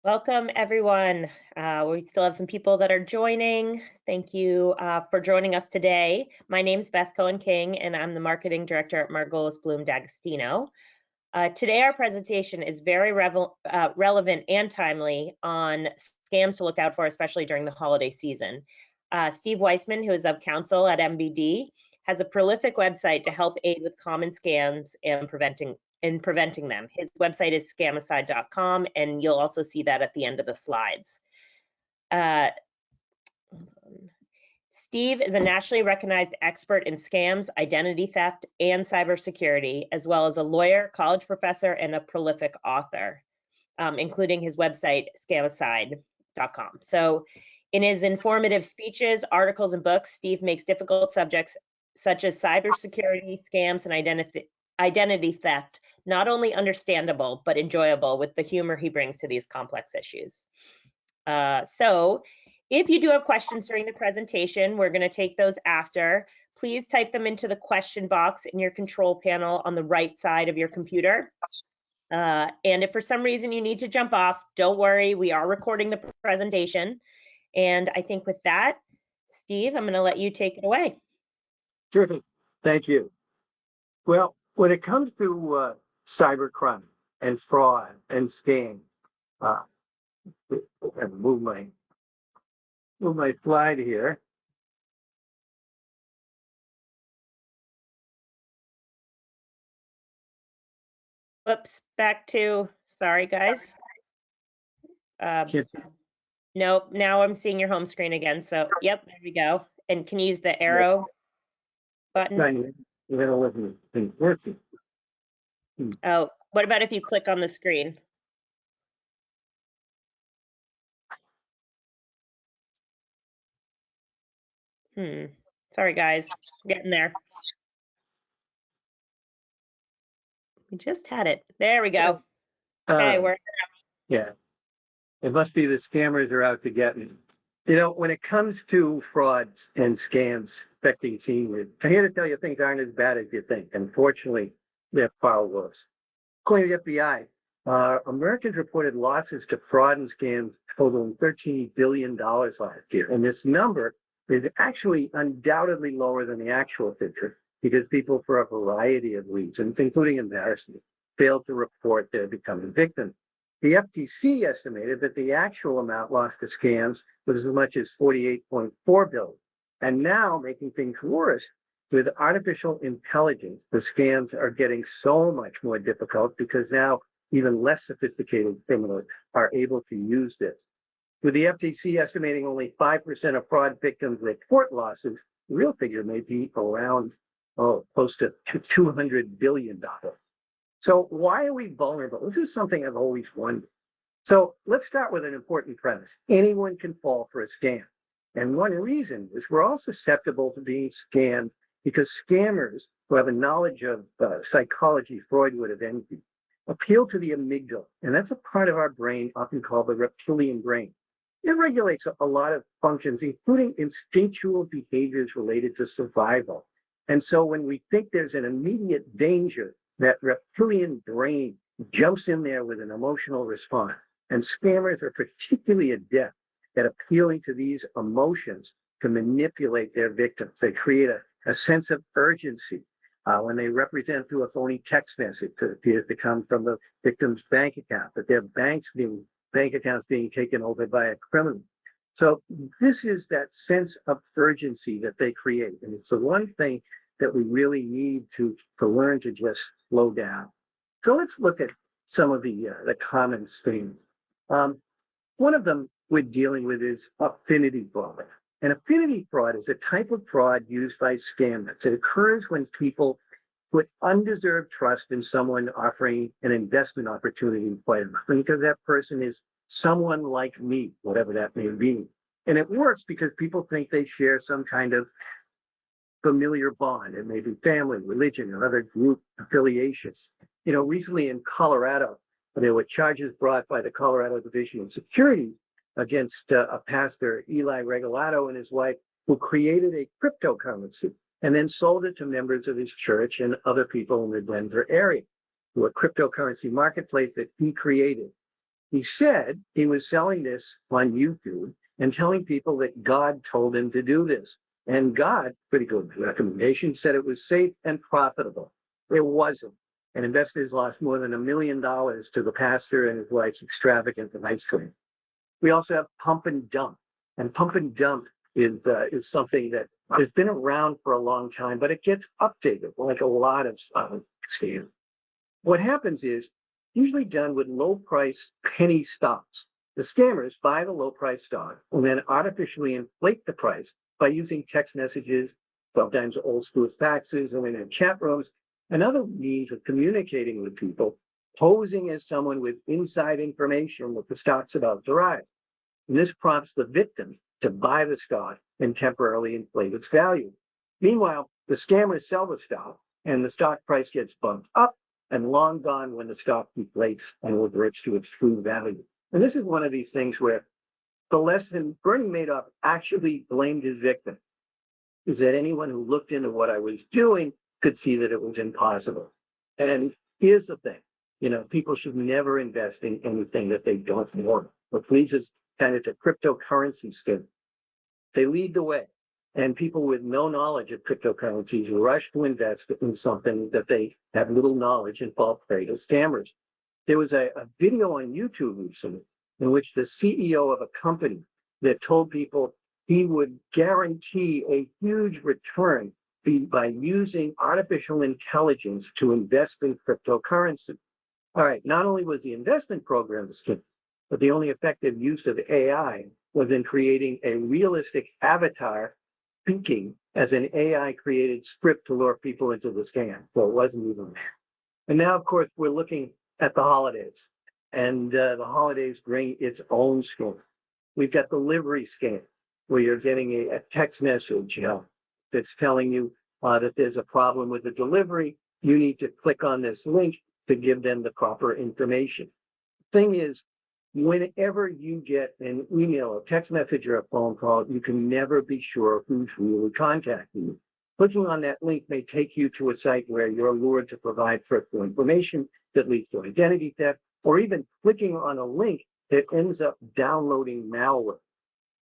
Welcome, everyone. We still have some people that are joining. Thank you for joining us today. My name is Beth Cohen-King, and I'm the Marketing Director at Margolis Bloom D'Agostino. Today, our presentation is very relevant and timely on scams to look out for, especially during the holiday season. Steve Weissman, who is of counsel at MBD, has a prolific website to help aid with common scams and preventing them. His website is scamicide.com, and you'll also see that at the end of the slides. Steve is a nationally recognized expert in scams, identity theft, and cybersecurity, as well as a lawyer, college professor, and a prolific author, including his website, scamicide.com. So in his informative speeches, articles, and books, Steve makes difficult subjects such as cybersecurity, scams, and identity theft not only understandable, but enjoyable with the humor he brings to these complex issues. So if you do have questions during the presentation, we're going to take those after. Please type them into the question box in your control panel on the right side of your computer. And if for some reason you need to jump off, don't worry, we are recording the presentation. And I think with that, Steve, I'm going to let you take it away. Terrific. Thank you. Well, when it comes to cybercrime and fraud and scam, move my slide here. Whoops, back to, sorry guys. Nope, now I'm seeing your home screen again. So, yep, there we go. And can you use the arrow button? Oh, what about if you click on the screen? Sorry, guys. We're getting there. We just had it. There we go. Okay, yeah. It must be the scammers are out to get me. You know, when it comes to frauds and scams affecting seniors, I'm here to tell you things aren't as bad as you think. Unfortunately, they're far worse. According to the FBI, Americans reported losses to fraud and scams totaling $13 billion last year. And this number is actually undoubtedly lower than the actual figure because people, for a variety of reasons, including embarrassment, failed to report their becoming victims. The FTC estimated that the actual amount lost to scams was as much as $48.4 billion. And now, making things worse, with artificial intelligence, the scams are getting so much more difficult because now even less sophisticated criminals are able to use this. With the FTC estimating only 5% of fraud victims report losses, the real figure may be around close to $200 billion. So why are we vulnerable? This is something I've always wondered. So let's start with an important premise. Anyone can fall for a scam. And one reason is we're all susceptible to being scammed because scammers who have a knowledge of psychology Freud would have envied appeal to the amygdala. And that's a part of our brain often called the reptilian brain. It regulates a lot of functions, including instinctual behaviors related to survival. And so when we think there's an immediate danger, that reptilian brain jumps in there with an emotional response. And scammers are particularly adept at appealing to these emotions to manipulate their victims. They create a sense of urgency when they represent through a phony text message that appears to come from the victim's bank account, that their bank accounts being taken over by a criminal. So this is that sense of urgency that they create. And it's the one thing that we really need to learn to just slow down. So let's look at some of the common schemes. One of them we're dealing with is affinity fraud. And affinity fraud is a type of fraud used by scammers. It occurs when people put undeserved trust in someone offering an investment opportunity quite often because that person is someone like me, whatever that may be. And it works because people think they share some kind of familiar bond. It may be family, religion, or other group affiliations. You know, recently in Colorado, there were charges brought by the Colorado Division of Security against a pastor, Eli Regalado, and his wife, who created a cryptocurrency and then sold it to members of his church and other people in the Denver area through a cryptocurrency marketplace that he created. He said he was selling this on YouTube and telling people that God told him to do this. And God, pretty good recommendation, said it was safe and profitable. It wasn't. And investors lost more than $1 million to the pastor and his wife's extravagant ice cream. We also have pump and dump. And pump and dump is something that has been around for a long time, but it gets updated like a lot of scams. What happens is usually done with low price penny stocks. The scammers buy the low price stock and then artificially inflate the price by using text messages, sometimes old school faxes, and in chat rooms, and other means of communicating with people, posing as someone with inside information that the stock's about to rise. And this prompts the victim to buy the stock and temporarily inflate its value. Meanwhile, the scammers sell the stock and the stock price gets bumped up and long gone when the stock deflates and reverts to its true value. And this is one of these things where the lesson Bernie Madoff actually blamed his victim is that anyone who looked into what I was doing could see that it was impossible. And here's the thing, people should never invest in anything that they don't want. What leads us kind of to cryptocurrency scam. They lead the way. And people with no knowledge of cryptocurrencies rush to invest in something that they have little knowledge and fall prey to scammers. There was a video on YouTube recently in which the CEO of a company that told people he would guarantee a huge return by using artificial intelligence to invest in cryptocurrency. All right, not only was the investment program a scam, but the only effective use of AI was in creating a realistic avatar speaking as an AI-created script to lure people into the scam. So it wasn't even there. And now, of course, we're looking at the holidays. And the holidays bring its own scam. We've got the delivery scam, where you're getting a text message that's telling you that there's a problem with the delivery. You need to click on this link to give them the proper information. Thing is, whenever you get an email, a text message, or a phone call, you can never be sure who's really contacting you. Clicking on that link may take you to a site where you're lured to provide personal information that leads to identity theft, or even clicking on a link that ends up downloading malware.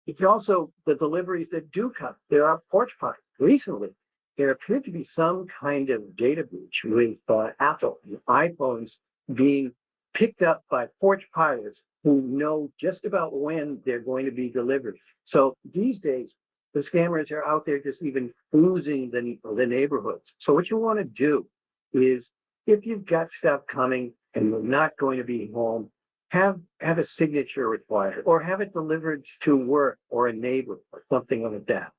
It's also the deliveries that do come. There are porch pies. Recently, there appeared to be some kind of data breach with Apple and iPhones being picked up by porch pies who know just about when they're going to be delivered. So these days, the scammers are out there just even cruising the neighborhoods. So what you want to do is, if you've got stuff coming and you're not going to be home, have a signature required, or have it delivered to work or a neighbor or something like that.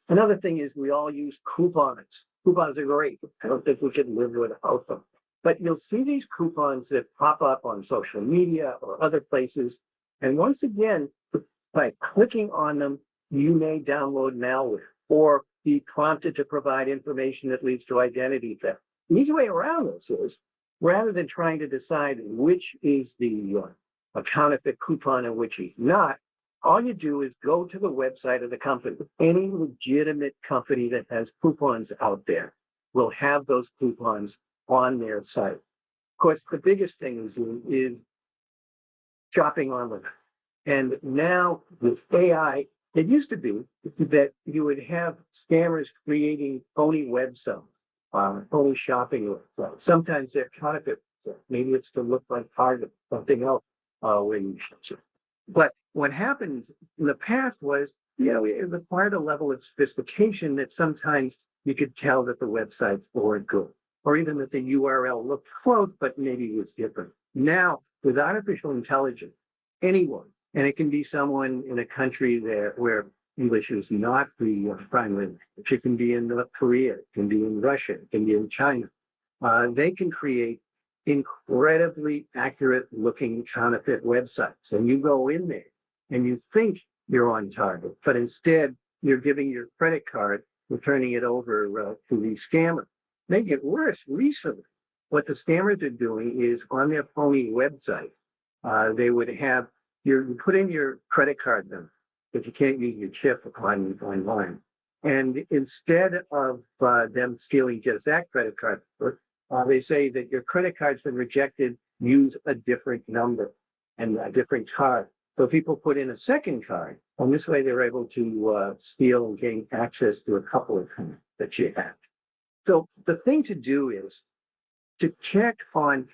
Another thing is we all use coupons. Coupons are great. I don't think we can live without them. But you'll see these coupons that pop up on social media or other places. And once again, by clicking on them, you may download malware or be prompted to provide information that leads to identity theft. The easy way around this is, rather than trying to decide which is a counterfeit coupon and which is not, all you do is go to the website of the company. Any legitimate company that has coupons out there will have those coupons on their site. Of course, the biggest thing is shopping online. And now with AI, it used to be that you would have scammers creating phony websites, phony shopping websites. Sometimes they're counterfeit. Maybe it's to look like Target, something else when you shop. But what happened in the past was, it required a level of sophistication that sometimes you could tell that the websites weren't good, or even that the URL looked close, but maybe it was different. Now, with artificial intelligence, anyone, and it can be someone in a country where English is not the primary language, it can be in North Korea, it can be in Russia, it can be in China. They can create incredibly accurate looking counterfeit websites. And you go in there and you think you're on target, but instead you're giving your credit card, returning it over to the scammer. They get worse recently. What the scammers are doing is on their phony website, they would have you put in your credit card number, but you can't use your chip online. And instead of them stealing just that credit card number, they say that your credit card's been rejected, use a different number. and a different card. So people put in a second card, and this way they're able to steal and gain access to a couple of cards that you have. So the thing to do is to check on,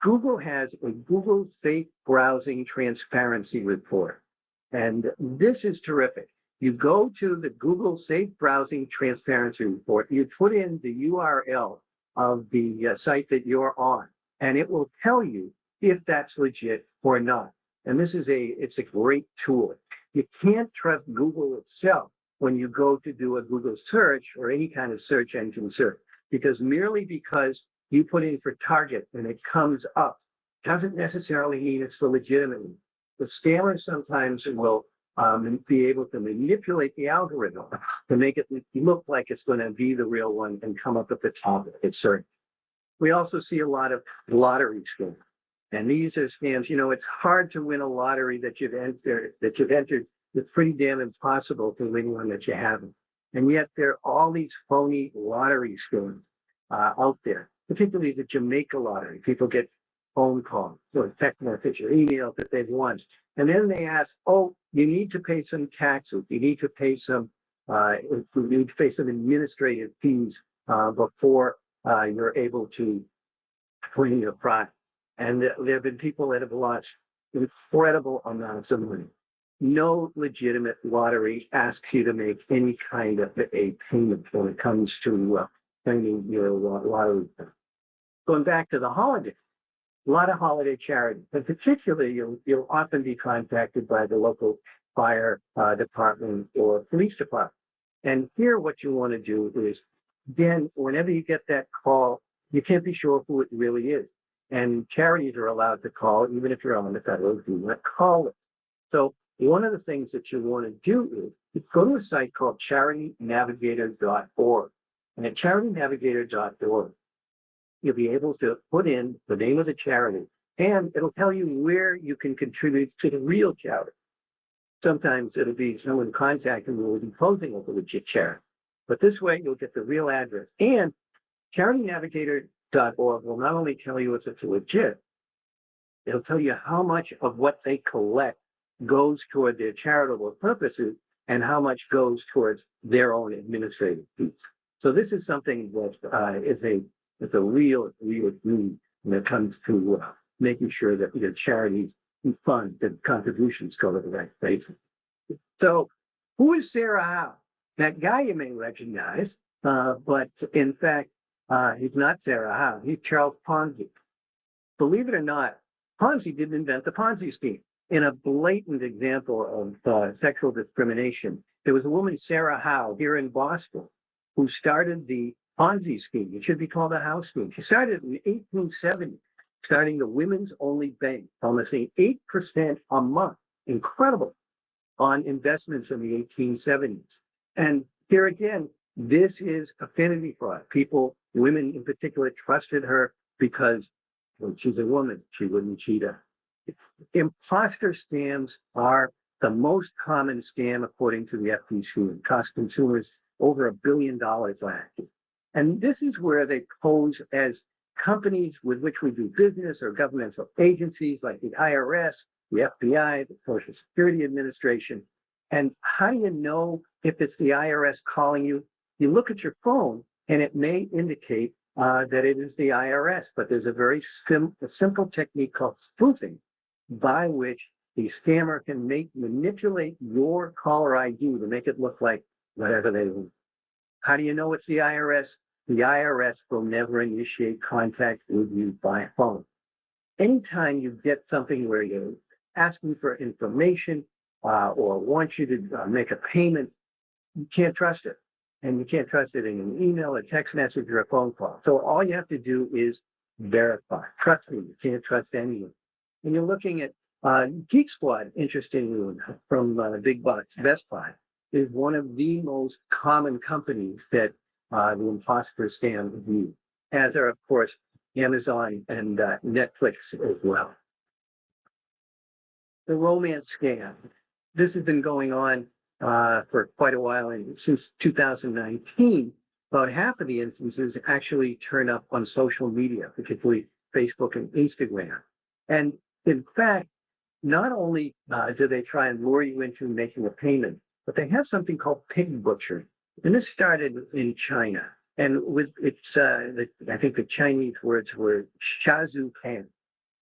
Google has a Google Safe Browsing Transparency Report. And this is terrific. You go to the Google Safe Browsing Transparency Report, you put in the URL of the site that you're on, and it will tell you if that's legit or not. And it's a great tool. You can't trust Google itself when you go to do a Google search or any kind of search engine search, because merely because you put in for target and it comes up doesn't necessarily mean it's the legitimate one. The scammers sometimes will be able to manipulate the algorithm to make it look like it's going to be the real one and come up at the top of its search. We also see a lot of lottery scams. And these are scams, it's hard to win a lottery that you've entered. It's pretty damn impossible to win one that you haven't. And yet there are all these phony lottery scams out there, particularly the Jamaica lottery. People get phone calls or text message or email that they've won. And then they ask, oh, you need to pay some taxes. You need to pay some administrative fees before you're able to claim your prize. And there have been people that have lost incredible amounts of money. No legitimate lottery asks you to make any kind of a payment when it comes to claiming your lottery. Going back to the holidays, a lot of holiday charities, and particularly you'll often be contacted by the local fire department or police department. And here what you want to do is, again, whenever you get that call, you can't be sure who it really is. And charities are allowed to call, even if you're on the federal do not call it. So one of the things that you want to do is go to a site called charitynavigator.org. And at charitynavigator.org, you'll be able to put in the name of the charity, and it'll tell you where you can contribute to the real charity. Sometimes it'll be someone contacting you who will be posing as a legit charity. But this way, you'll get the real address. And charitynavigator.org will not only tell you if it's legit, it'll tell you how much of what they collect goes toward their charitable purposes and how much goes towards their own administrative fees. So this is something that is a real need when it comes to making sure that the charities fund and contributions go to the right place. So who is Sarah Howe? That guy you may recognize, but in fact, he's not Sarah Howe. He's Charles Ponzi. Believe it or not, Ponzi didn't invent the Ponzi scheme. In a blatant example of sexual discrimination, there was a woman, Sarah Howe, here in Boston, who started the Ponzi scheme. It should be called a Howe scheme. She started in the 1870s, starting the Women's Only Bank, promising 8% a month. Incredible. On investments in the 1870s. And here again, this is affinity fraud. Women in particular, trusted her because when she's a woman, she wouldn't cheat her. Imposter scams are the most common scam, according to the FTC, and cost consumers over $1 billion last year. And this is where they pose as companies with which we do business or governmental agencies like the IRS, the FBI, the Social Security Administration. And how do you know if it's the IRS calling you? You look at your phone and it may indicate that it is the IRS, but there's a very simple technique called spoofing by which the scammer can manipulate your caller ID to make it look like whatever they want. How do you know it's the IRS? The IRS will never initiate contact with you by phone. Anytime you get something where you're asking for information or want you to make a payment, you can't trust it. And you can't trust it in an email, a text message, or a phone call. So all you have to do is verify. Trust me, you can't trust anyone. And you're looking at Geek Squad, interestingly, from Big Box Best Buy, is one of the most common companies that the imposter scam use, as are, of course, Amazon and Netflix as well. The romance scam. This has been going on for quite a while, and since 2019, about half of the instances actually turn up on social media, particularly Facebook and Instagram. And In fact, not only do they try and lure you into making a payment, but they have something called pig butchery. And this started in China. And with its, I think the Chinese words were shazupan.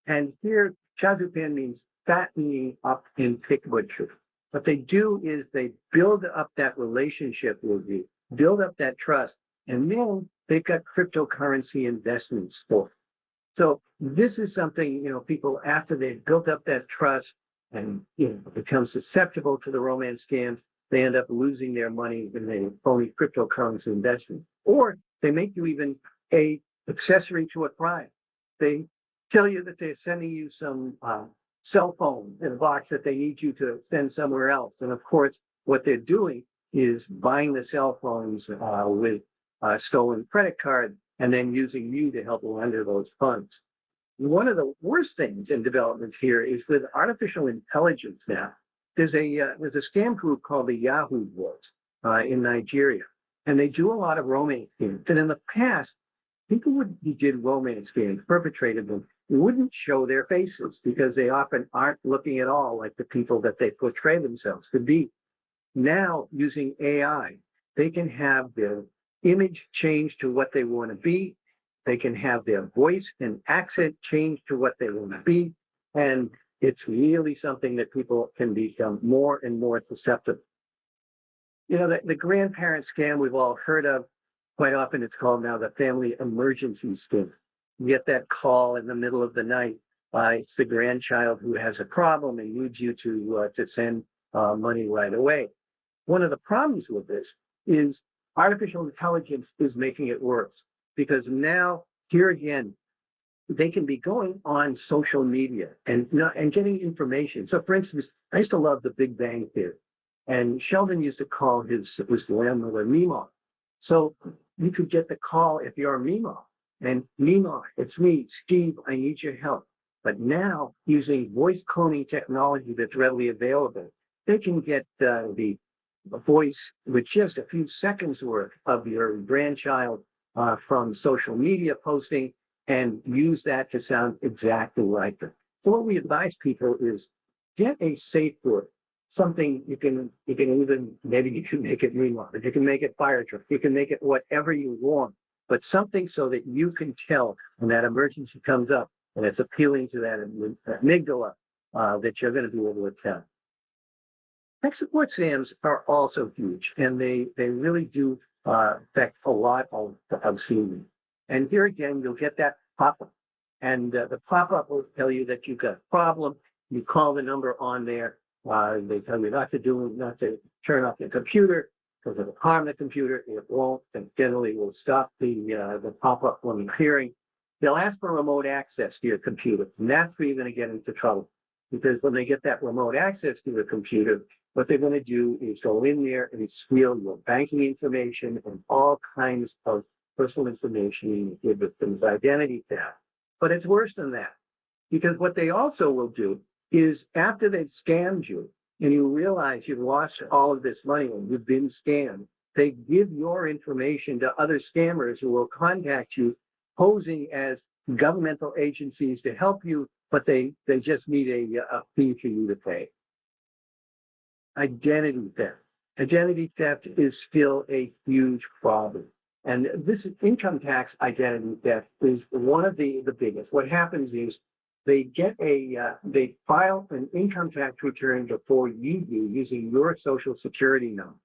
And here, shazupan means fattening up in pig butchery. What they do is they build up that relationship with you, build up that trust, and then they've got cryptocurrency investments for. So this is something, people after they've built up that trust and, become susceptible to the romance scams, they end up losing their money in the phony cryptocurrency investment. Or they make you even a accessory to a crime. They tell you that they're sending you some cell phone in a box that they need you to send somewhere else. And of course, what they're doing is buying the cell phones with a stolen credit card and then using you to help launder those funds. One of the worst things in developments here is with artificial intelligence now. There's a scam group called the Yahoo Boys in Nigeria, and they do a lot of romance scams. And in the past, people who did romance scams, perpetrated them, wouldn't show their faces because they often aren't looking at all like the people that they portray themselves to be. Now, using AI, they can have their image changed to what they want to be. They can have their voice and accent changed to what they want to be. And it's really something that people can become more and more susceptible. The grandparent scam we've all heard of, quite often it's called now the family emergency scam. You get that call in the middle of the night. It's the grandchild who has a problem and needs you to send money right away. One of the problems with this is artificial intelligence is making it worse because now, here again, they can be going on social media and getting information. So, for instance, I used to love The Big Bang Theory, and Sheldon used to call his grandmother Mima. So you could get the call if you're Mima, and Mima, it's me, Steve, I need your help. But now, using voice cloning technology that's readily available, they can get the voice with just a few seconds worth of your grandchild from social media posting and use that to sound exactly like them. So what we advise people is get a safe word, something you can even, maybe you can make it remodeled, you can make it fire truck, you can make it whatever you want, but something so that you can tell when that emergency comes up and it's appealing to that amygdala that you're going to be able to tell. Tech support scams are also huge, and they really do affect a lot of seniors. And here again, you'll get that pop-up. And the pop-up will tell you that you've got a problem. You call the number on there. They tell you not to turn off the computer because it'll harm the computer. It won't, and generally will stop the pop-up from appearing. They'll ask for remote access to your computer, and that's where you're going to get into trouble. Because when they get that remote access to the computer, what they're going to do is go in there and steal your banking information and all kinds of personal information with things, identity theft. But it's worse than that, because what they also will do is after they've scammed you and you realize you've lost all of this money and you've been scammed, they give your information to other scammers who will contact you posing as governmental agencies to help you, but they just need a fee for you to pay. Identity theft. Identity theft is still a huge problem. And this income tax identity theft is one of the biggest. What happens is they file an income tax return before you do using your social security number.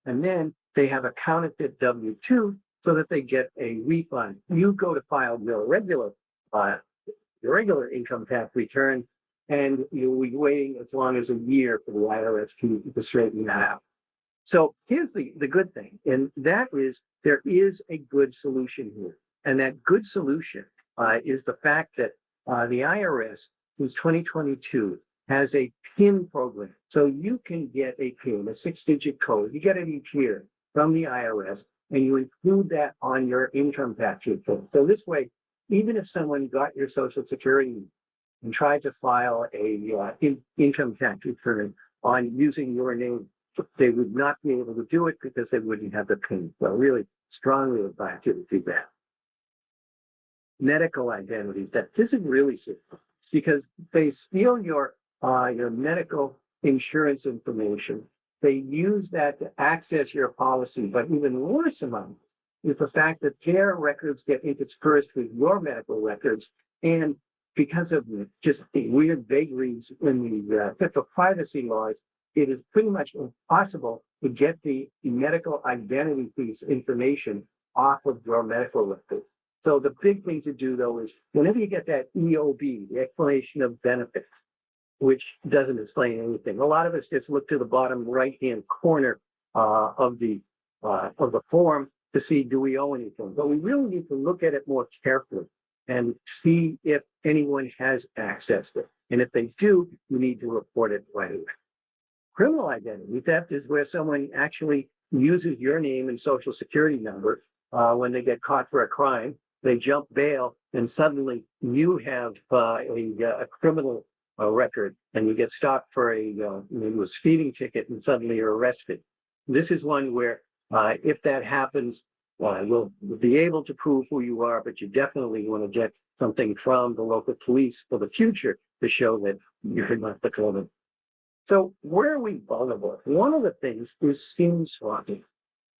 And then they have a counterfeit W-2 so that they get a refund. You go to file your regular income tax return, and you'll be waiting as long as a year for the IRS to straighten that out. So here's the good thing, and that is there is a good solution here. And that good solution is the fact that the IRS, who's 2022, has a PIN program. So you can get a PIN, a 6-digit code. You get it each year from the IRS, and you include that on your income tax return. So this way, even if someone got your Social Security and tried to file a income tax return on using your name, they would not be able to do it because they wouldn't have the PIN. So really strongly advise you to do that. Medical identity theft. This is really simple. because they steal your medical insurance information. They use that to access your policy, but even worse among is the fact that their records get interspersed with your medical records. And because of just the weird vagaries in the HIPAA privacy laws, it is pretty much impossible to get the medical identity piece information off of your medical records. So the big thing to do, though, is whenever you get that EOB, the explanation of benefits, which doesn't explain anything. A lot of us just look to the bottom right-hand corner of the form to see, do we owe anything? But we really need to look at it more carefully and see if anyone has accessed it. And if they do, we need to report it right away. Criminal identity theft is where someone actually uses your name and social security number when they get caught for a crime. They jump bail, and suddenly you have a criminal record, and you get stopped for maybe a speeding ticket, and suddenly you're arrested. This is one where if that happens, we'll be able to prove who you are, but you definitely want to get something from the local police for the future to show that you're not the criminal. So where are we vulnerable? One of the things is SIM swapping.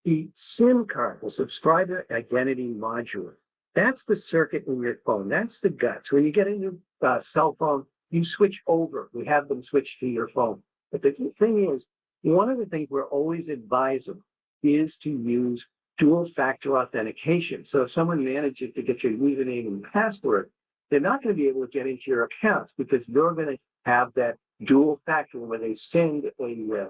The SIM card, the subscriber identity module, that's the circuit in your phone. That's the guts. When you get a new cell phone, you switch over. We have them switch to your phone. But the thing is, one of the things we're always advising is to use dual factor authentication. So if someone manages to get your username and password, they're not going to be able to get into your accounts because you're going to have that dual factor where they send a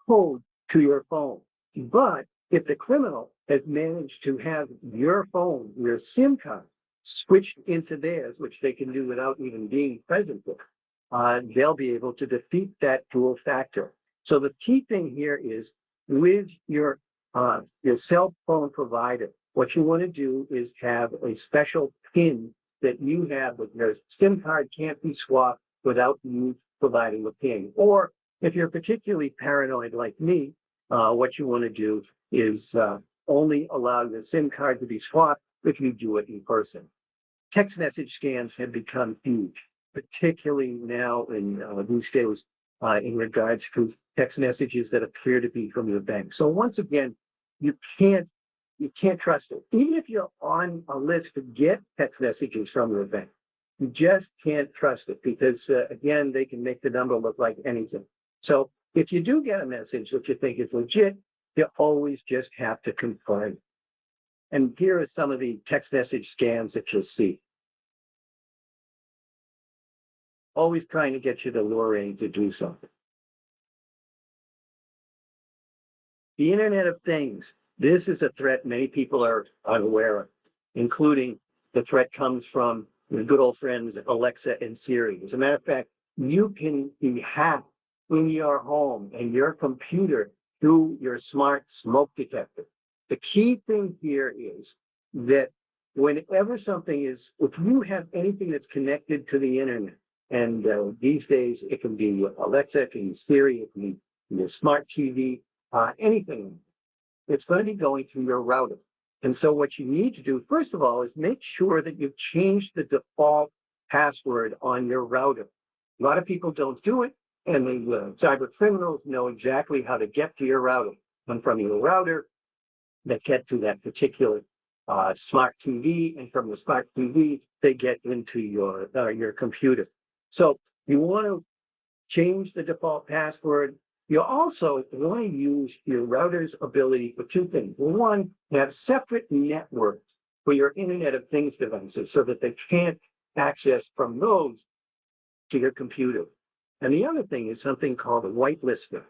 code to your phone. But if the criminal has managed to have your phone, your SIM card, switched into theirs, which they can do without even being present there, they'll be able to defeat that dual factor. So the key thing here is with your cell phone provider, what you want to do is have a special PIN that you have with your SIM card can't be swapped without you providing the PIN. Or if you're particularly paranoid like me, what you want to do is only allow the SIM card to be swapped if you do it in person. Text message scams have become huge, particularly now in these days in regards to text messages that appear to be from your bank. So once again, you can't trust it. Even if you're on a list to get text messages from your bank, you just can't trust it because, again, they can make the number look like anything. So if you do get a message that you think is legit, you always just have to confirm. And here are some of the text message scams that you'll see. Always trying to get you to lure in to do something. The Internet of Things. This is a threat many people are unaware of, including the threat comes from the good old friends Alexa and Siri. As a matter of fact, you can be hacked in your home and your computer through your smart smoke detector. The key thing here is that whenever something is, if you have anything that's connected to the internet, and these days it can be Alexa, it can be Siri, it can be your smart TV, anything, it's going to be going through your router. And so what you need to do, first of all, is make sure that you've changed the default password on your router. A lot of people don't do it, and the cyber criminals know exactly how to get to your router. And from your router, they get to that particular smart TV, and from the smart TV, they get into your computer. So you want to change the default password. You also want to use your router's ability for two things. One, have separate networks for your Internet of Things devices so that they can't access from those to your computer. And the other thing is something called whitelisting.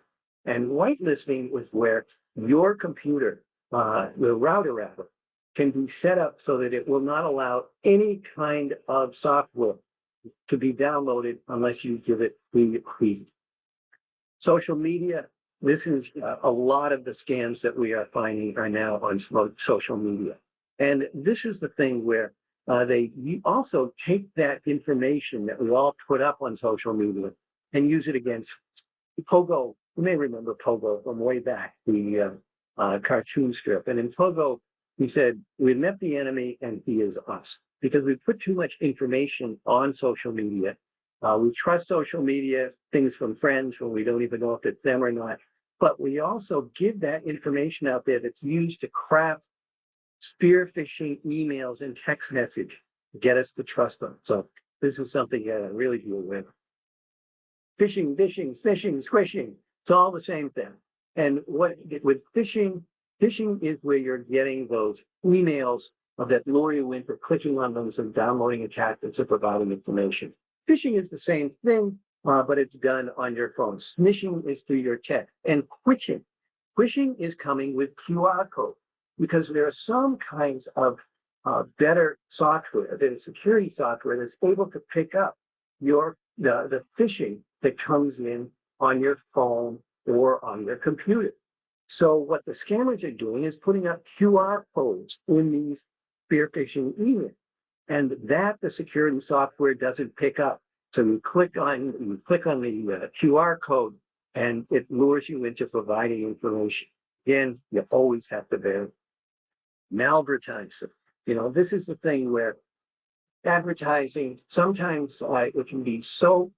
And whitelisting is where your computer, the router rather, can be set up so that it will not allow any kind of software to be downloaded unless you give it free. Social media, this is a lot of the scams that we are finding are now on social media. And this is the thing where they also take that information that we all put up on social media and use it against Pogo. You may remember Pogo from way back, the cartoon strip. And in Pogo, he said, we met the enemy and he is us. because we put too much information on social media. We trust social media, things from friends when we don't even know if it's them or not. But we also give that information out there that's used to craft spear phishing emails and text message to get us to trust them. So this is something you gotta really deal with. Phishing, phishing, phishing, squishing. It's all the same thing. And what with phishing, phishing is where you're getting those emails that lure you into clicking on those and downloading attachments or providing information. Phishing is the same thing, but it's done on your phone. Smishing is through your text. And quishing. Quishing is coming with QR code because there are some kinds of better software, that is security software that's able to pick up the phishing that comes in on your phone or on your computer. So what the scammers are doing is putting up QR codes in these spear phishing emails, and that the security software doesn't pick up. So you click on the QR code, and it lures you into providing information. Again, you always have to bear malvertising. This is the thing where advertising sometimes it can be so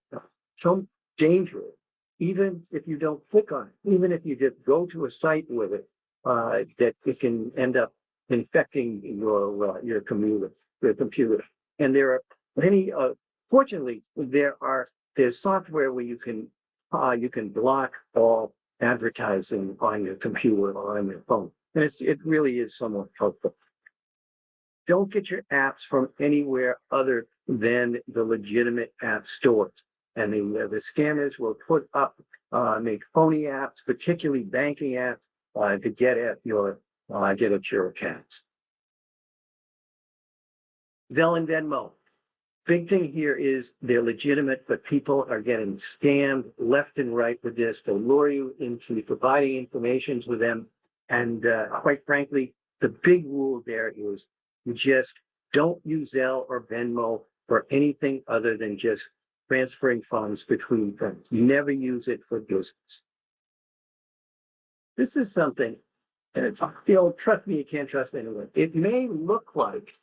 dangerous, even if you don't click on it, even if you just go to a site with it, that it can end up infecting your computer. And there are many. Fortunately, there's software where you can block all advertising on your computer or on your phone, and it really is somewhat helpful. Don't get your apps from anywhere other than the legitimate app stores. And the scammers will put up, make phony apps, particularly banking apps, to get at your accounts. Zelle and Venmo. Big thing here is they're legitimate, but people are getting scammed left and right with this. They'll lure you into providing information with them. And quite frankly, the big rule there is you just don't use Zelle or Venmo for anything other than just transferring funds between friends. You never use it for business. This is something, and trust me, you can't trust anyone. It may look like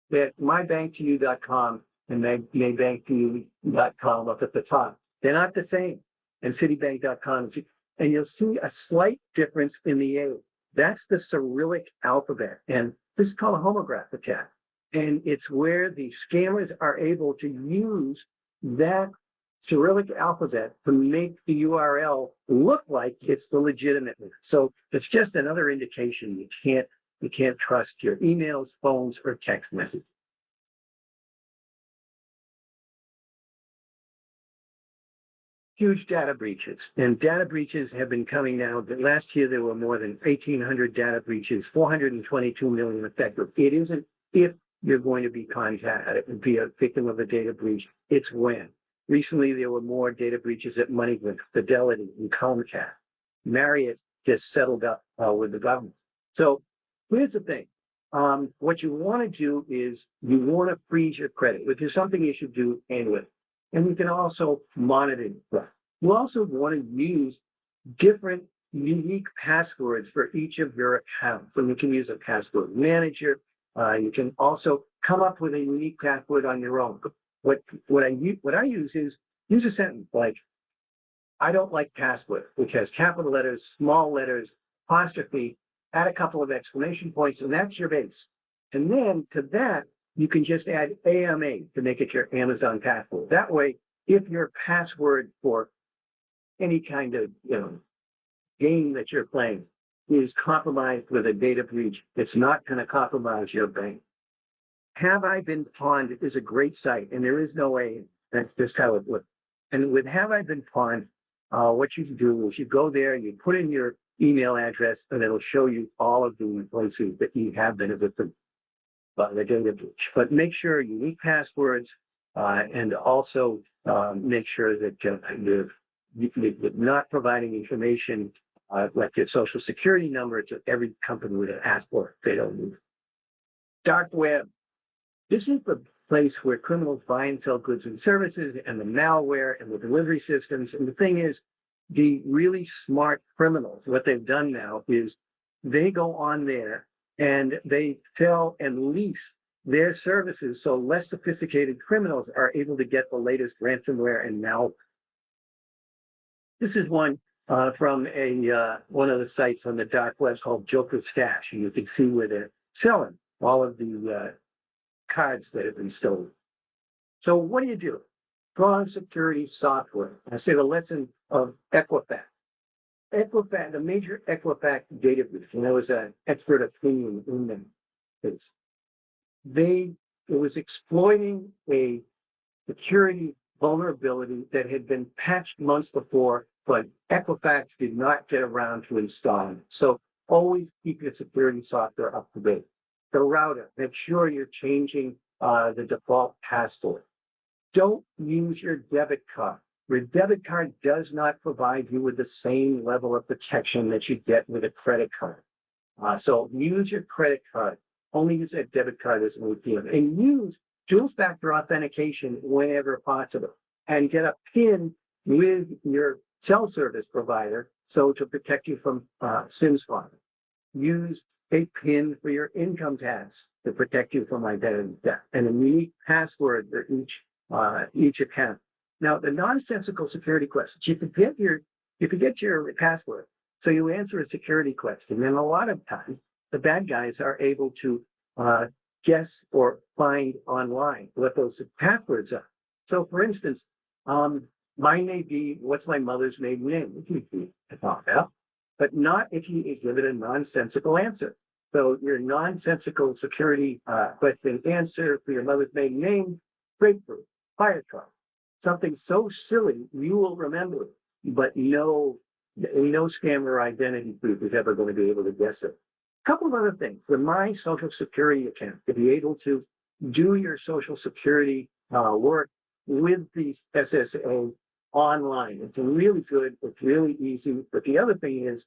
that mybanktoyou.com and maybanktoyou.com up at the top. They're not the same. And citibank.com, and you'll see a slight difference in the A. That's the Cyrillic alphabet. And this is called a homograph attack. And it's where the scammers are able to use that Cyrillic alphabet to make the URL look like it's the legitimate one. So it's just another indication you can't trust your emails, phones, or text messages. Huge data breaches, and data breaches have been coming now. Last year there were more than 1,800 data breaches, 422 million affected. It isn't if you're going to be contacted, be a victim of a data breach, it's when. Recently there were more data breaches at MoneyGram, Fidelity, and Comcast. Marriott just settled up with the government. So here's the thing. What you want to do is you want to freeze your credit, which is something you should do anyway. And you can also monitor that. You also want to use different unique passwords for each of your accounts. And you can use a password manager. You can also come up with a unique password on your own. What I use is use a sentence like, I don't like password, which has capital letters, small letters, apostrophe, add a couple of exclamation points, and that's your base. And then to that, you can just add AMA to make it your Amazon password. That way, if your password for any kind of game that you're playing is compromised with a data breach, it's not going to compromise your bank. Have I Been Pawned is a great site, and there is no way. That's just how it looks. And with Have I Been Pawned, what you do is you go there, you put in your email address, and it'll show you all of the places that you have been a victim of the data breach. But make sure unique passwords, and also make sure that you're not providing information like your social security number to every company would ask for. They don't need it. Dark web. This is the place where criminals buy and sell goods and services, and the malware and the delivery systems. And the thing is, the really smart criminals, what they've done now is they go on there and they sell and lease their services so less sophisticated criminals are able to get the latest ransomware and malware. This is one from one of the sites on the dark web called Joker Stash, and you can see where they're selling all of the cards that have been stolen. So what do? Strong security software. I say the lesson of Equifax. Equifax, the major Equifax data breach, and there was an expert opinion in them, is it was exploiting a security vulnerability that had been patched months before, but Equifax did not get around to installing it. So always keep your security software up to date. The router, make sure you're changing the default password. Don't use your debit card. Your debit card does not provide you with the same level of protection that you get with a credit card. So use your credit card. Only use that debit card as an ATM, and use dual factor authentication whenever possible, and get a PIN with your cell service provider so to protect you from SIM swapping. Use a PIN for your income tax to protect you from identity theft, and a unique password for each account. Now, the nonsensical security questions, you forget your password, so you answer a security question, and a lot of times the bad guys are able to guess or find online what those passwords are. So, for instance, mine may be, what's my mother's maiden name? It can be about, but not if you give it a nonsensical answer. So your nonsensical security question answer for your mother's maiden name: grapefruit, fire truck, something so silly you will remember it, but no scammer identity thief is ever going to be able to guess it. A couple of other things. For my social security account, to be able to do your social security work with the SSA online, it's really good. It's really easy. But the other thing is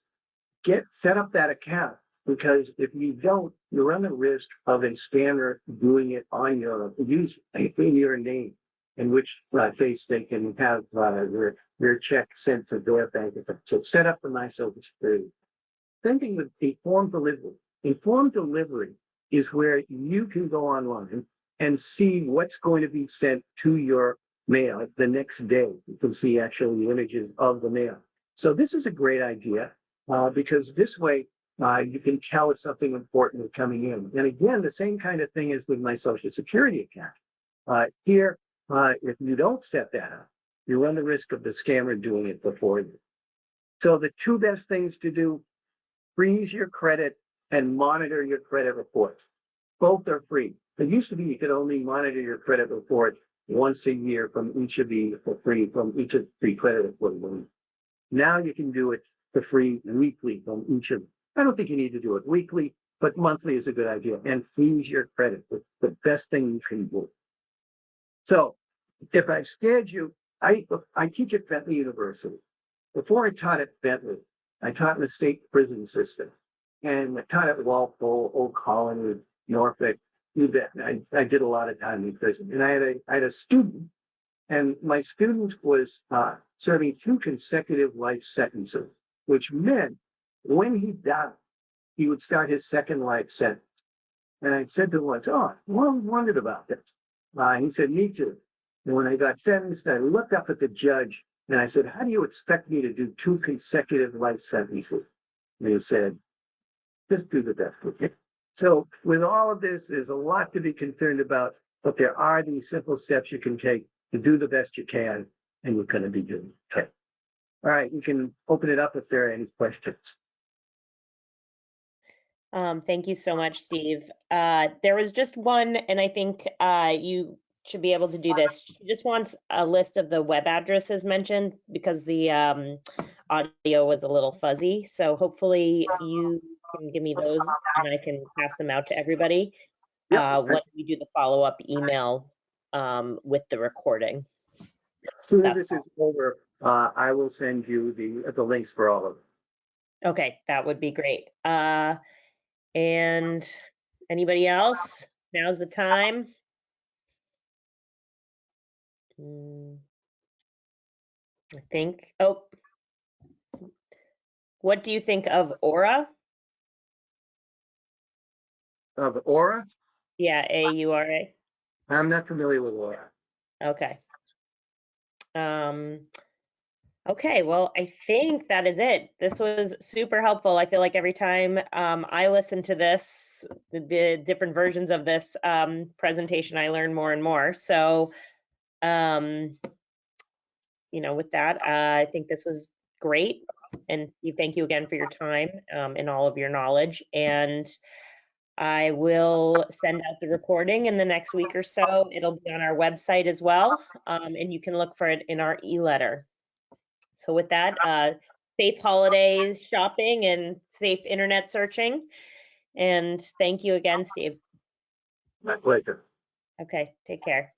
set up that account, because if you don't, you run the risk of a scammer doing it on in your name, in which case they can have your check sent to their bank account. So set up the My Social Security. Same thing with informed delivery. Informed delivery is where you can go online and see what's going to be sent to your mail the next day. You can see actually the images of the mail. So this is a great idea because this way you can tell if something important is coming in. And again, the same kind of thing is with my Social Security account. Here, if you don't set that up, you run the risk of the scammer doing it before you. So the two best things to do: freeze your credit and monitor your credit reports. Both are free. It used to be you could only monitor your credit report once a year from each of the three credit reporting. Now you can do it for free weekly from each of them. I don't think you need to do it weekly, but monthly is a good idea. And freeze your credit. It's the best thing you can do. So if I've scared you, I teach at Bentley University. Before I taught at Bentley, I taught in the state prison system, and I taught at Walpole, Old Colony, Norfolk. You bet. I did a lot of time in prison, and I had a student, and my student was serving 2 consecutive life sentences, which meant when he died, he would start his second life sentence. And I said to him once, "Oh, I wondered about this." He said, "Me too." And when I got sentenced, I looked up at the judge and I said, "How do you expect me to do 2 consecutive life sentences?" And he said, "Just do the best we can." So with all of this, there's a lot to be concerned about, but there are these simple steps you can take to do the best you can, and you're going to be doing okay. All right, you can open it up if there are any questions. Thank you so much, Steve. There was just one, and I think you should be able to do this. She just wants a list of the web addresses mentioned because the audio was a little fuzzy. So hopefully you can give me those and I can pass them out to everybody when we do the follow-up email with the recording. As soon as this is over, I will send you the links for all of them. Okay, that would be great. And anybody else? Now's the time. I think. Oh, what do you think of Aura? Of Aura? Yeah, AURA. I'm not familiar with law. Okay. Okay, well, I think that is it. This was super helpful. I feel like every time I listen to this, the different versions of this presentation, I learn more and more. So, um, with that, I think this was great. And thank you again for your time and all of your knowledge. And I will send out the recording in the next week or so. It'll be on our website as well, and you can look for it in our e-letter. So with that, safe holidays shopping and safe internet searching. And thank you again, Steve. My pleasure. Okay, take care.